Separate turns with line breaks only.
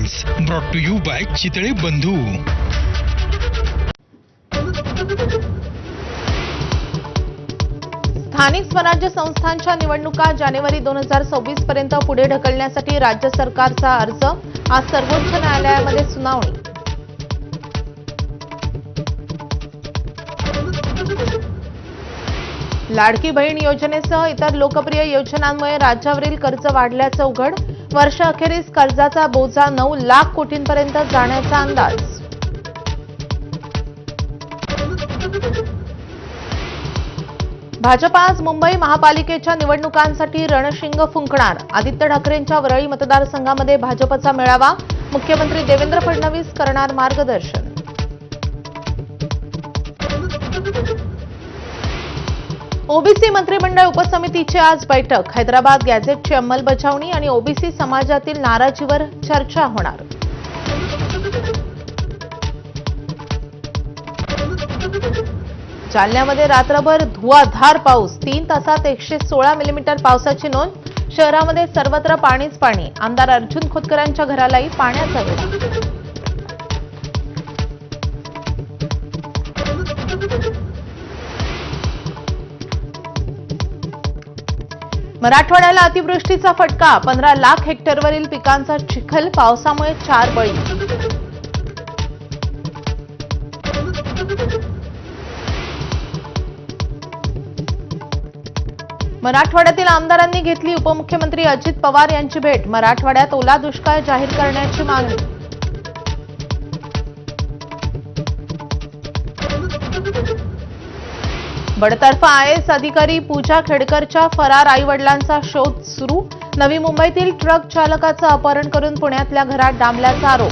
Times brought to you by Chitale Bandhu.
स्थानिक स्वराज्य संस्थांच्या निवडणुका जानेवारी 2026 पर्यंत पुढे ढकलण्यासाठी राज्य सरकारचा अर्ज आज सर्वोच्च न्यायालयामध्ये सुनावणी। लाडकी बहीण योजनेसह इतर लोकप्रिय योजनांमुळे राज्यावरील कर्ज वाढल्याचं उघड। वर्षअखेरीस कर्जाचा बोजा 9 लाख कोटींपर्यंत जाण्याचा अंदाज। भाजप आज मुंबई महापालिकेच्या निवडणुकांसाठी रणशिंग फुंकणार। आदित्य ठाकरेंच्या वरळी मतदारसंघामध्ये भाजपचा मेळावा। मुख्यमंत्री देवेंद्र फडणवीस करणार मार्गदर्शन। ओबीसी मंत्रिमंडळ उपसमितीची आज बैठक। हैदराबाद गॅझेटची अंमलबजावणी आणि ओबीसी समाजातील नाराजीवर चर्चा होणार। जालन्यामध्ये रात्रभर धुवाधार पाऊस। 3 तासात 116 मिलीमीटर पावसाची नोंद। शहरामध्ये सर्वत्र पाणीच पाणी। आमदार अर्जुन खोतकरांच्या घरालाही पाण्याचा वेढा। मराठवाड्याला अतिवृष्टीचा फटका। 15 लाख हेक्टरवरील पिकांचा चिखल। पावसामुळे 4 बळी। मराठवाड्यातील आमदारांनी घेतली उपमुख्यमंत्री अजित पवार यांची भेट। मराठवाड्यात ओला दुष्काळ जाहीर करण्याची मागणी। बडतर्फ आयएएस अधिकारी पूजा खेडकरच्या फरार आई-वडिलांचा शोध सुरू। नवी मुंबईतील ट्रक चालकाचं अपहरण करून पुण्यातल्या घरात डांबल्याचा आरोप।